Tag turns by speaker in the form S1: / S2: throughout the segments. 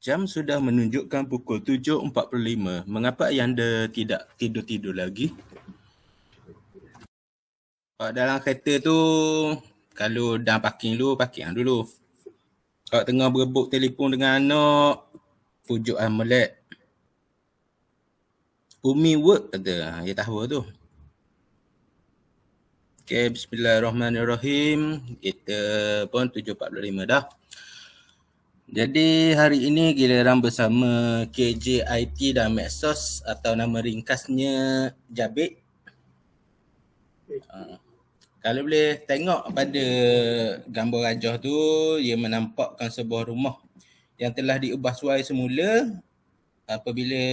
S1: Jam sudah menunjukkan pukul 7.45. Mengapa anda tidak tidur-tidur lagi? Kalau dalam kereta tu, kalau dah parking dulu. Kalau tengah berebut telefon dengan anak, pujuk molek. Umi work kata, dia tahu tu. Okay, bismillahirrahmanirrahim. Kita pun 7.45 dah. Jadi hari ini giliran bersama KJIT dan Maxsos atau nama ringkasnya Jabik. Kalau boleh tengok pada gambar rajah tu, ia menampakkan sebuah rumah yang telah diubah suai semula.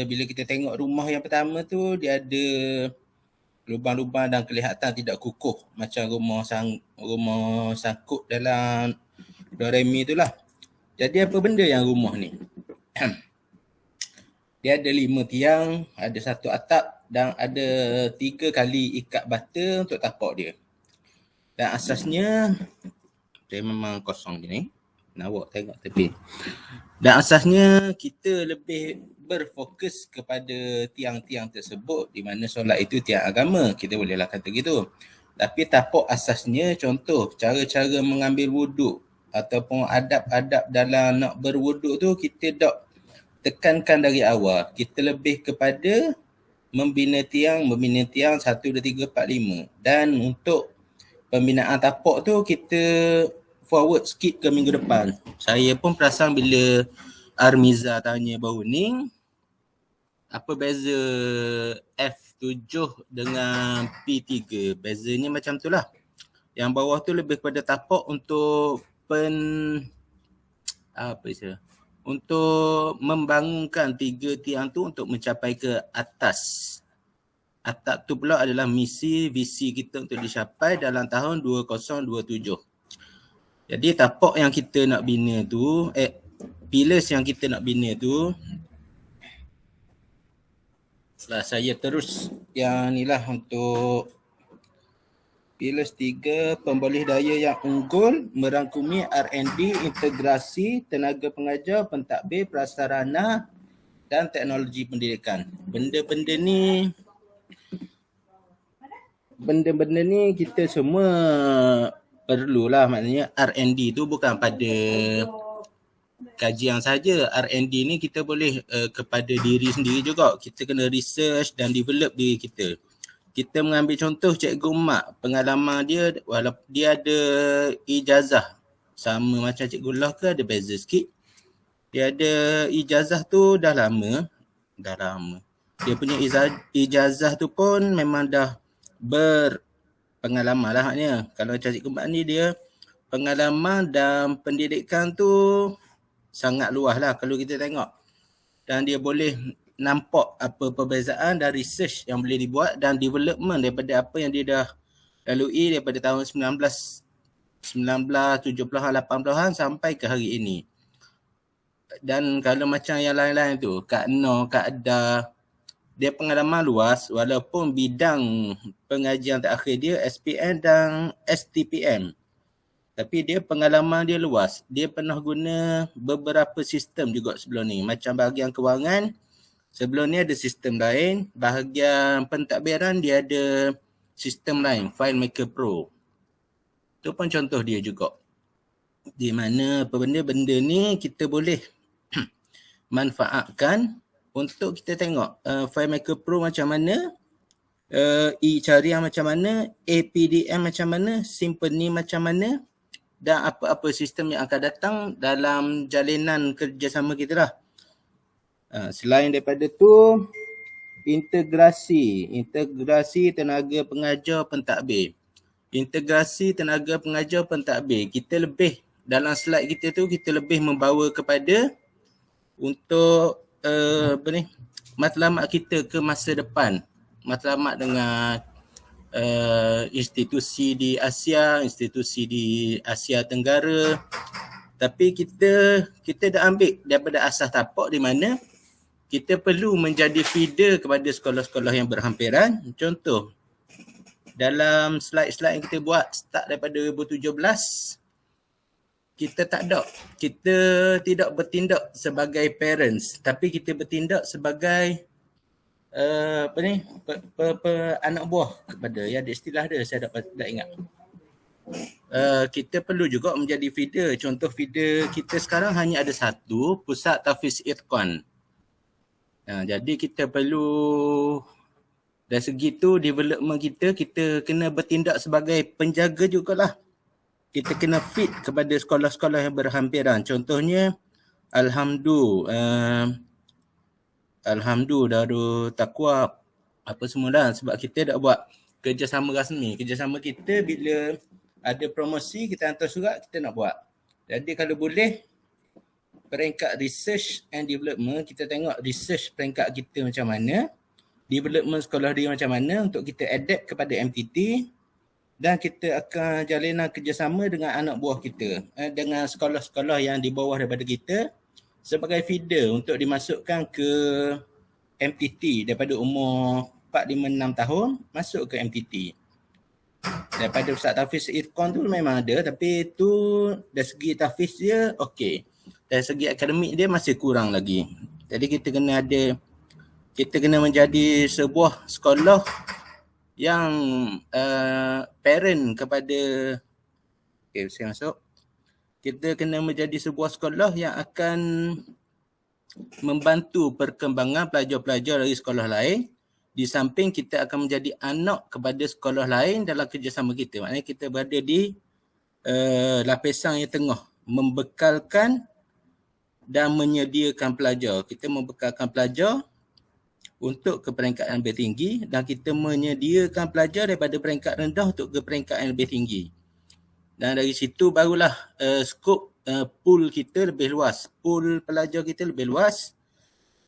S1: Bila kita tengok rumah yang pertama tu, dia ada lubang-lubang dan kelihatan tidak kukuh macam rumah sangkut dalam Doremi tu lah. Jadi apa benda yang rumah ni? Dia ada 5 tiang, ada 1 atap dan ada 3 kali ikat bata untuk tapak dia. Dan asasnya, dia memang kosong je ni. Nawak tengok tepi. Dan asasnya kita lebih berfokus kepada tiang-tiang tersebut di mana solat itu tiang agama. Kita bolehlah kata gitu. Tapi tapak asasnya, contoh cara-cara mengambil wuduk ataupun adab-adab dalam nak berwuduk tu kita tak tekankan dari awal. Kita lebih kepada membina tiang 1, 2, 3, 4, 5. Dan untuk pembinaan tapak tu kita forward sikit ke minggu depan. Saya pun perasan bila Armiza tanya baru ni, apa beza F7 dengan P3? Bezanya macam tu lah. Yang bawah tu lebih kepada tapak untuk untuk membangunkan 3 tiang tu untuk mencapai ke atas. Atap tu pula adalah visi kita untuk dicapai dalam tahun 2027. Jadi tapak yang kita nak bina tu, pillars yang kita nak bina tu, saya terus yang ni lah untuk pillars 3, pemboleh daya yang unggul, merangkumi R&D, integrasi, tenaga pengajar, pentadbir, prasarana dan teknologi pendidikan. Benda-benda ni kita semua perlulah, maknanya R&D tu bukan pada kajian saja. R&D ni kita boleh kepada diri sendiri juga. Kita kena research dan develop diri kita. Kita mengambil contoh Cikgu Mak, pengalaman dia walaupun dia ada ijazah sama macam Cikgu Lah ke, ada beza sikit. Dia ada ijazah tu dah lama. Dia punya ijazah tu pun memang dah berpengalaman lah maknanya. Kalau macam Cikgu Mak ni dia pengalaman dan pendidikan tu sangat luas lah kalau kita tengok. Dan dia boleh nampak apa perbezaan dan research yang boleh dibuat dan development daripada apa yang dia dah lalui daripada tahun 1970-an, 80-an sampai ke hari ini. Dan kalau macam yang lain-lain tu, Kak Noh, Kak Ada, dia pengalaman luas walaupun bidang pengajian terakhir dia SPM dan STPM. Tapi dia pengalaman dia luas. Dia pernah guna beberapa sistem juga sebelum ni. Macam bahagian kewangan, sebelum ni ada sistem lain. Bahagian pentadbiran dia ada sistem lain, FileMaker Pro. Itu pun contoh dia juga. Di mana benda-benda ni kita boleh manfaatkan untuk kita tengok FileMaker Pro macam mana, e-carian macam mana, APDM macam mana, Symphony macam mana dan apa-apa sistem yang akan datang dalam jalinan kerjasama kita lah. Selain daripada tu, integrasi tenaga pengajar pentadbir. Kita lebih dalam slide kita tu, kita lebih membawa kepada untuk matlamat kita ke masa depan. Matlamat dengan institusi di Asia Tenggara. Tapi kita dah ambil daripada asas tapak di mana kita perlu menjadi feeder kepada sekolah-sekolah yang berhampiran. Contoh, dalam slide-slide yang kita buat start daripada 2017, kita tak ada. Kita tidak bertindak sebagai parents, tapi kita bertindak sebagai anak buah kepada, ya ada istilah dia, saya tak ingat. Kita perlu juga menjadi feeder. Contoh feeder kita sekarang hanya ada satu, Pusat Tahfiz Irfan. Jadi kita perlu, dari segi tu development kita kena bertindak sebagai penjaga jugalah. Kita kena fit kepada sekolah-sekolah yang berhampiran. Contohnya Alhamdulillah, Darul Taqwa, apa semua dah, sebab kita dah buat kerjasama rasmi. Kerjasama kita bila ada promosi, kita hantar surat, kita nak buat. Jadi kalau boleh, peringkat research and development, kita tengok research peringkat kita macam mana, development sekolah dia macam mana untuk kita adapt kepada MTT, dan kita akan jalinan kerjasama dengan anak buah kita, dengan sekolah-sekolah yang di bawah daripada kita sebagai feeder untuk dimasukkan ke MTT daripada umur 4, 5, 6 tahun masuk ke MTT. Daripada Pusat Tahfiz Irfan tu memang ada, tapi tu dari segi tahfiz dia okey. Dari segi akademik dia masih kurang lagi. Jadi kita kena menjadi sebuah sekolah yang parent kepada, saya masuk. Kita kena menjadi sebuah sekolah yang akan membantu perkembangan pelajar-pelajar dari sekolah lain, di samping kita akan menjadi anak kepada sekolah lain dalam kerjasama kita. Maknanya kita berada di lapisan yang tengah, membekalkan dan menyediakan pelajar. Kita membekalkan pelajar untuk ke peringkat yang lebih tinggi, dan kita menyediakan pelajar daripada peringkat rendah untuk ke peringkat yang lebih tinggi. Dan dari situ barulah skop pool kita lebih luas, pool pelajar kita lebih luas,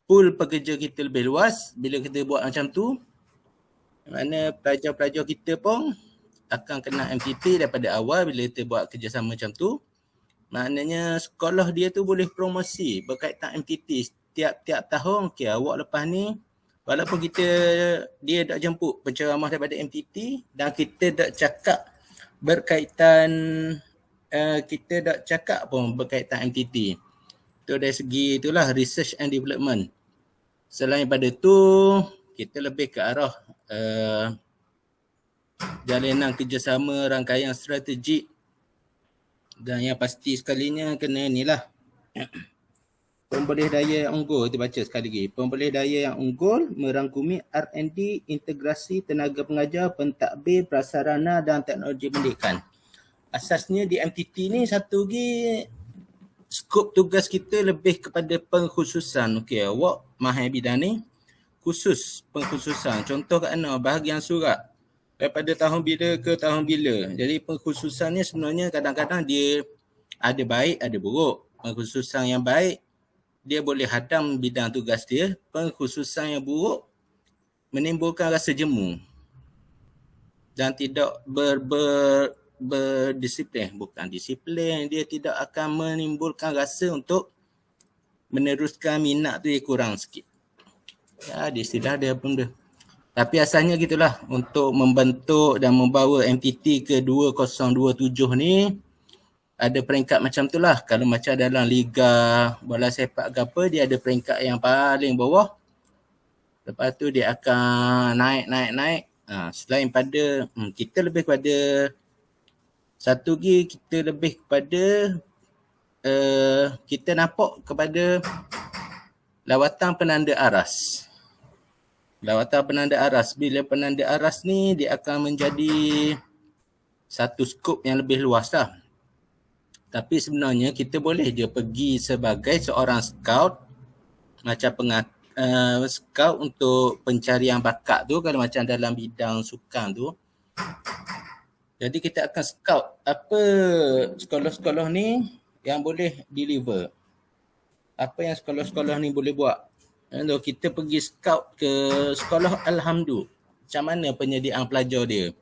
S1: pool pekerja kita lebih luas. Bila kita buat macam tu, mana pelajar-pelajar kita pun akan kena MTT daripada awal. Bila kita buat kerjasama macam tu, maknanya sekolah dia tu boleh promosi berkaitan MTT tiap-tiap tahun. Okey, awak lepas ni, walaupun dia tak jemput penceramah daripada MTT, dan kita tak cakap berkaitan, kita tak cakap pun berkaitan MTT. Tu dari segi itulah research and development. Selain pada tu, kita lebih ke arah jalinan kerjasama rangkaian strategik, dan yang pasti sekalinya kena inilah pembelih daya yang unggul. Kita baca sekali lagi. Pembelih daya yang unggul merangkumi R&D, integrasi, tenaga pengajar, pentadbir, prasarana dan teknologi pendidikan. Asasnya di MTT ni satu lagi, skop tugas kita lebih kepada pengkhususan. Okey, awak mahir bidang ni, khusus pengkhususan. Contoh kat mana? Bahagian surat. Daripada tahun bila ke tahun bila. Jadi pengkhususannya sebenarnya kadang-kadang dia ada baik, ada buruk. Pengkhususan yang baik, dia boleh hadam bidang tugas dia. Pengkhususan yang buruk menimbulkan rasa jemu dan tidak berdisiplin. Bukan disiplin, dia tidak akan menimbulkan rasa untuk meneruskan minat tu, dia kurang sikit. Ya, di istilah dia pun dia. Tapi asalnya gitulah, untuk membentuk dan membawa MTT ke 2027 ni, ada peringkat macam tu lah. Kalau macam dalam Liga Bola Sepak ke apa, dia ada peringkat yang paling bawah. Lepas tu dia akan naik. Selain pada, kita lebih kepada, satu lagi kita lebih kepada, kita nampak kepada lawatan penanda aras. Lawatan penanda aras. Bila penanda aras ni, dia akan menjadi satu skop yang lebih luas lah. Tapi sebenarnya kita boleh je pergi sebagai seorang scout, macam scout untuk pencarian bakat tu, kalau macam dalam bidang sukan tu. Jadi kita akan scout apa sekolah-sekolah ni yang boleh deliver. Apa yang sekolah-sekolah ni boleh buat. Kita pergi scout ke sekolah Alhamdulillah. Macam mana penyediaan pelajar dia.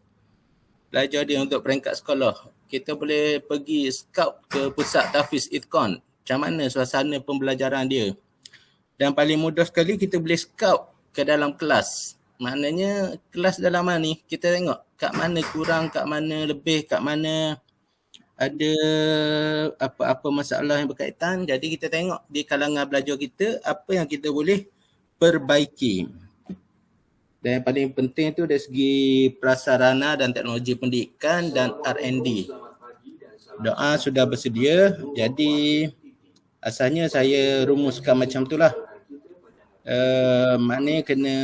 S1: Pelajar dia untuk peringkat sekolah. Kita boleh pergi scout ke Pusat Tahfiz Irfan. Macam mana suasana pembelajaran dia. Dan paling mudah sekali kita boleh scout ke dalam kelas. Maknanya kelas dalam mana ni, kita tengok kat mana kurang, kat mana lebih, kat mana ada apa-apa masalah yang berkaitan. Jadi kita tengok di kalangan belajar kita apa yang kita boleh perbaiki. Dan yang paling penting tu dari segi prasarana dan teknologi pendidikan dan R&D. Doa sudah bersedia, jadi asalnya saya rumuskan macam tu lah. Maknanya kena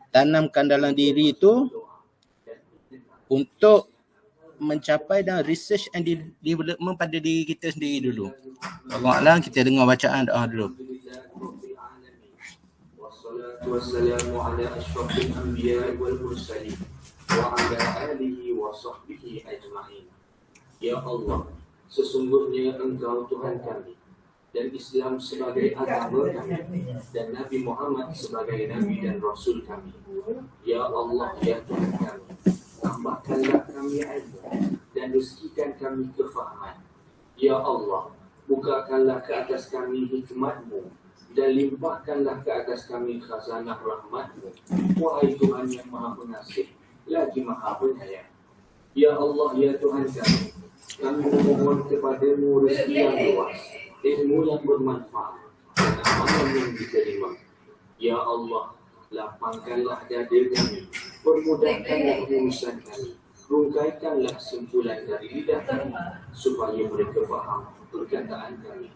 S1: tanamkan dalam diri tu untuk mencapai dan research and development pada diri kita sendiri dulu. Allah, kita dengar bacaan doa dulu. Wassalamu ala asyrafil anbiya wal mursalin wa ala alihi wa sahbihi ajma'in. Ya Allah, sesungguhnya Engkau Tuhan kami dan Islam sebagai agama kami dan Nabi Muhammad sebagai Nabi dan Rasul kami. Ya Allah, ya Tuhan kami, tambahkanlah kami ilmu dan rezekikan kami kefahaman. Ya Allah, bukakanlah ke atas kami hikmat-Mu dan limpahkanlah ke atas kami khazanah rahmat-Mu. Wahai Tuhan yang Maha Pengasih, lagi Maha Penyayang. Ya Allah, ya Tuhan kami memohon kepada-Mu rezeki yang luas, ilmu yang bermanfaat, dan amalan yang diterima. Ya Allah, lapangkanlah dada kami, permudahkanlah urusan kami, rungkaikanlah simpulan dari lidah kami, supaya mereka faham perkataan kami.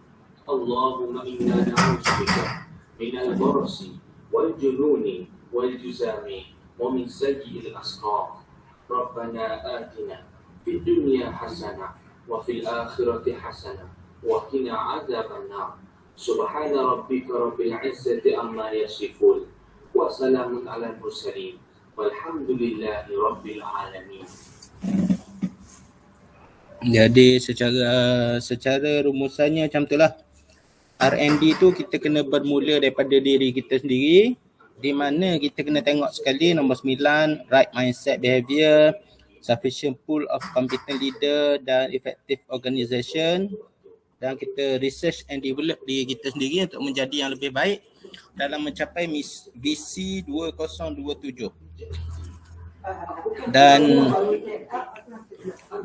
S1: Allahumma inna na'udzubika minal barasi wal jununi wal juzami wa min sayyi'il asqam. Rabbana atina fid dunya hasanah wa fil akhirati hasanah wa qina adzabannar. Subhana rabbika rabbil izzati amma yasifun wa salamun alal mursalin walhamdulillahi rabbil alamin. Jadi secara rumusannya macam itulah. R&D tu kita kena bermula daripada diri kita sendiri, di mana kita kena tengok sekali nombor 9, right mindset behavior, sufficient pool of competent leader dan effective organisation. Dan kita research and develop diri kita sendiri untuk menjadi yang lebih baik dalam mencapai visi 2027.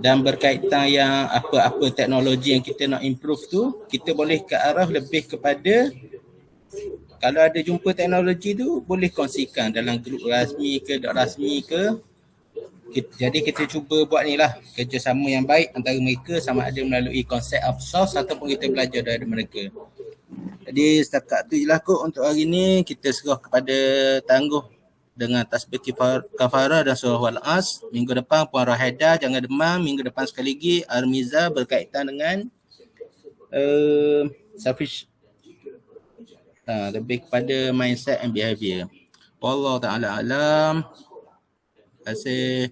S1: Dan berkaitan yang apa-apa teknologi yang kita nak improve tu, kita boleh ke arah lebih kepada, kalau ada jumpa teknologi tu boleh kongsikan dalam grup rasmi ke tak rasmi ke. Jadi kita cuba buat ni lah, kerjasama yang baik antara mereka, sama ada melalui konsep outsource ataupun kita belajar dari mereka. Jadi setakat tu je lah kot untuk hari ni. Kita serah kepada tangguh dengan tasbih kafarah dan surah Wal-As. Minggu depan Puan Rahidah jangan demam. Minggu depan sekali lagi Armiza berkaitan dengan lebih kepada mindset and behavior. Wallahu ta'ala alam. Terima kasih.